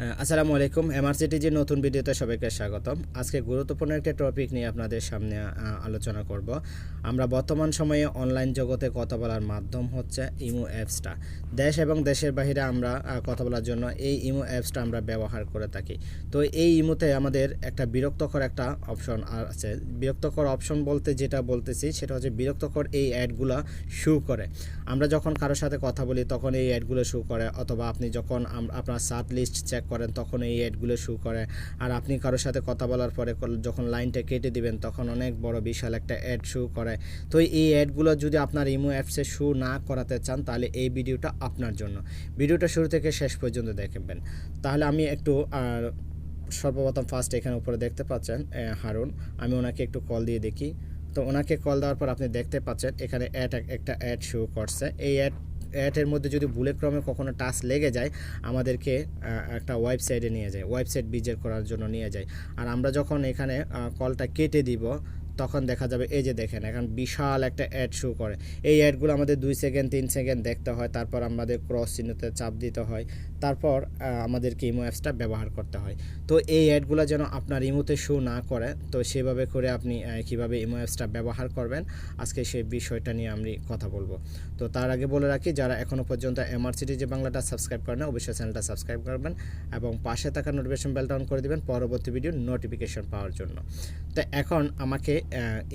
আসসালামু আলাইকুম। এমআরসিটিজির নতুন ভিডিওতে সবাইকে স্বাগতম। আজকে গুরুত্বপূর্ণ একটা টপিক নিয়ে আপনাদের সামনে আলোচনা করব। আমরা বর্তমান সময়ে অনলাইন জগতে কথা বলার মাধ্যম হচ্ছে ইমো অ্যাপসটা। দেশ এবং দেশের বাইরে আমরা কথা বলার জন্য এই ইমো অ্যাপসটা আমরা ব্যবহার করে থাকি। তো এই ইমোতে আমাদের একটা বিরক্তকর একটা অপশন আছে। বিরক্তকর অপশন বলতে যেটা বলতেছি সেটা হচ্ছে বিরক্তকর এই অ্যাডগুলো শো করে। আমরা যখন কারোর সাথে কথা বলি তখন এই অ্যাডগুলো শো করে, অথবা আপনি যখন আপনার সার্চ লিস্ট চেক করেন তখন এই অ্যাডগুলো শো করে। আর আপনি কারোর সাথে কথা বলার পরে যখন লাইনটা কেটে দিবেন তখন অনেক বড় বিশাল একটা অ্যাড শো করে। তো এই অ্যাডগুলো যদি আপনার ইমো অ্যাপসে শো না করাতে চান তাহলে এই ভিডিওটা আপনার জন্য। ভিডিওটা শুরু থেকে শেষ পর্যন্ত দেখবেন। তাহলে আমি একটু সর্বপ্রথম ফার্স্ট এখানে উপরে দেখতে পাচ্ছেন হারুন, আমি ওনাকে একটু কল দিয়ে দেখি। তো ওনাকে কল দেওয়ার পর আপনি দেখতে পাচ্ছেন এখানে একটা অ্যাড শো করছে। এই অ্যাডের মধ্যে যদি ভুলে ক্রমে কখনো টাচ লেগে যায় আমাদেরকে একটা ওয়েবসাইটে নিয়ে যায়, ওয়েবসাইট ভিজিট করার জন্য নিয়ে যায়। আর আমরা যখন এখানে কলটা কেটে দিব তখন দেখা যাবে এই যে দেখেন এখন বিশাল একটা অ্যাড শো করে। এই অ্যাডগুলো আমাদের 2 সেকেন্ড 3 সেকেন্ড দেখতে হয়, তারপর আমাদের ক্রস চিহ্নতে চাপ দিতে হয়, তারপর আমাদেরকে ইমো অ্যাপসটা ব্যবহার করতে হয়। তো এই অ্যাডগুলো যেন আপনার ইমোতে শো না করে, তো সেভাবে করে আপনি কীভাবে ইমো অ্যাপসটা ব্যবহার করবেন আজকে সেই বিষয়টা নিয়ে আমি কথা বলবো। তো তার আগে বলে রাখি, যারা এখনও পর্যন্ত এমআরসিটিজি বাংলাটা সাবস্ক্রাইব করেন অবশ্যই চ্যানেলটা সাবস্ক্রাইব করবেন এবং পাশে থাকা নোটিফিকেশন বেলটা অন করে দিবেন পরবর্তী ভিডিওর নোটিফিকেশন পাওয়ার জন্য। তো এখন আমাকে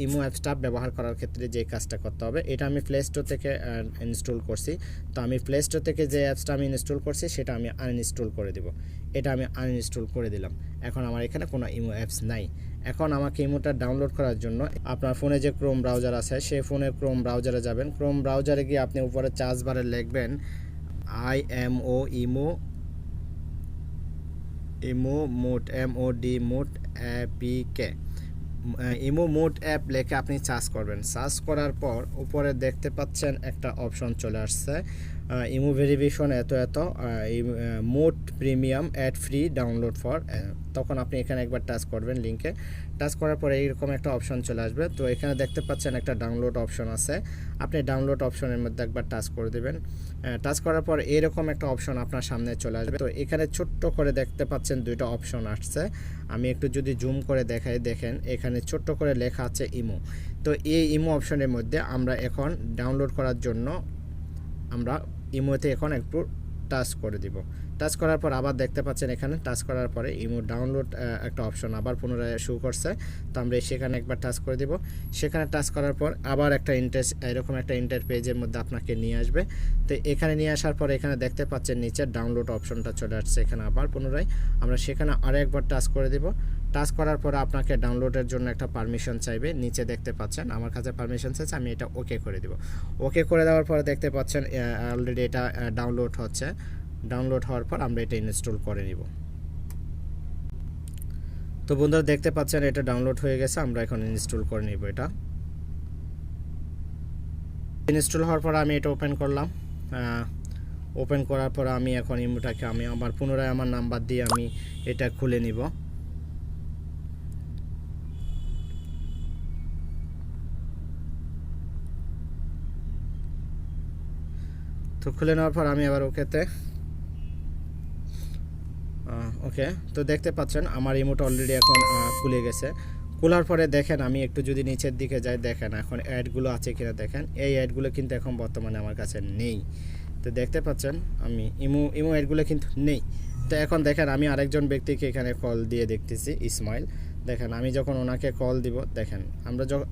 ইমো অ্যাপসটা ব্যবহার করার ক্ষেত্রে যে কাজটা করতে হবে, এটা আমি প্লে স্টোর থেকে ইনস্টল করছি। তো আমি প্লে স্টোর থেকে যে অ্যাপসটা আমি ইনস্টল করছি সেটা আমি আনইনস্টল করে দেব। এটা আমি আনইনস্টল করে দিলাম। এখন আমার এখানে কোনো ইমো অ্যাপস নাই। এখন আমাকে ইমোটা ডাউনলোড করার জন্য আপনার ফোনে যে ক্রোম ব্রাউজার আছে সেই ফোনের ক্রোম ব্রাউজারে যাবেন। ক্রোম ব্রাউজারে গিয়ে আপনি উপরে সার্চ বারে লিখবেন IMO imo mode MOD mode APK। Imo mode app লেখে আপনি সার্চ করবেন। সার্চ করার পর উপরে দেখতে পাচ্ছেন একটা অপশন চলে আসছে, ইমো ভেরিফিকেশন এত mode premium add free download for. তখন আপনি এখানে একবার টাচ করবেন লিঙ্কে। টাচ করার পরে এইরকম একটা অপশন চলে আসবে। তো এখানে দেখতে পাচ্ছেন একটা ডাউনলোড অপশন আছে, আপনি ডাউনলোড অপশনের মধ্যে একবার টাচ করে দেবেন। টাচ করার পর এরকম একটা অপশন আপনার সামনে চলে আসবে। তো এখানে ছোট্ট করে দেখতে পাচ্ছেন দুইটা অপশন আসছে। আমি একটু যদি জুম করে দেখাই, দেখেন এখানে ছোট্ট করে লেখা আছে ইমো। তো এই ইমো অপশনের মধ্যে আমরা এখন ডাউনলোড করার জন্য আমরা ইমোতে এখন একটু টাচ করে দিব। টাচ করার পর আবার দেখতে পাচ্ছেন এখানে টাচ করার পরে ইমো ডাউনলোড একটা অপশন আবার পুনরায় শো করছে। তো আমরা সেখানে একবার টাচ করে দিব। সেখানে টাচ করার পর আবার একটা এরকম একটা পেজের মধ্যে আপনাকে নিয়ে আসবে। তো এখানে নিয়ে আসার পর এখানে দেখতে পাচ্ছেন নিচে ডাউনলোড অপশনটা চলে আসছে। এখানে আবার পুনরায় আমরা সেখানে আরও একবার টাচ করে দিব। টাচ করার পরে আপনাকে ডাউনলোডের জন্য একটা পারমিশন চাইবে, নিচে দেখতে পাচ্ছেন আমার কাছে পারমিশন চাইছে, আমি এটা ওকে করে দিব। ওকে করে দেওয়ার পরে দেখতে পাচ্ছেন অলরেডি এটা ডাউনলোড হচ্ছে। ডাউনলোড হওয়ার পর আমরা এটা ইনস্টল করে নিব। তো বন্ধুরা দেখতে পাচ্ছেন এটা ডাউনলোড হয়ে গেছে, আমরা এখন ইনস্টল করে নিব। এটা ইনস্টল হওয়ার পর আমি এটা ওপেন করলাম। ওপেন করার পর আমি এখন ইমোটাকে আমি আবার পুনরায় আমার নাম্বার দিয়ে আমি এটা খুলে নিব। তো খুলে নেওয়ার পর আমি আবার ওকে। তো দেখতে পাচ্ছেন আমার ইমোটা অলরেডি এখন খুলে গেছে। খোলার পরে দেখেন আমি একটু যদি নিচের দিকে যাই, দেখেন এখন অ্যাডগুলো আছে কিনা দেখেন। এই অ্যাডগুলো কিন্তু এখন বর্তমানে আমার কাছে নেই। তো দেখতে পাচ্ছেন আমি ইমো অ্যাডগুলো কিন্তু নেই। তো এখন দেখেন আমি আরেকজন ব্যক্তিকে এখানে কল দিয়ে দেখতেছি, ইসমাইল। দেখেন আমি যখন ওনাকে কল দিব, দেখেন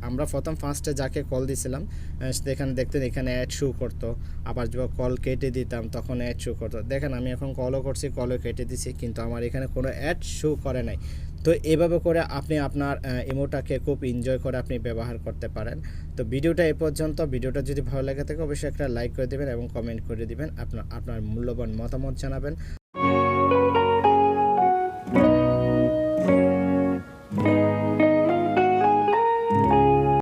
আমরা প্রথম ফার্স্টে যাকে কল দিছিলাম সেখানে দেখতেন এখানে অ্যাড শো করতো। আবার যখন কল কেটে দিতাম তখন অ্যাড শো করতো। দেখেন আমি এখন কলও করছি, কলও কেটে দিছি, কিন্তু আমার এখানে কোনো অ্যাড শো করে নাই। তো এভাবে করে আপনি আপনার ইমোটাকে খুব এনজয় করে আপনি ব্যবহার করতে পারেন। তো ভিডিওটা এ পর্যন্ত। ভিডিওটা যদি ভালো লাগে থাকে অবশ্যই একটা লাইক করে দেবেন এবং কমেন্ট করে দিবেন, আপনার মূল্যবান মতামত জানাবেন।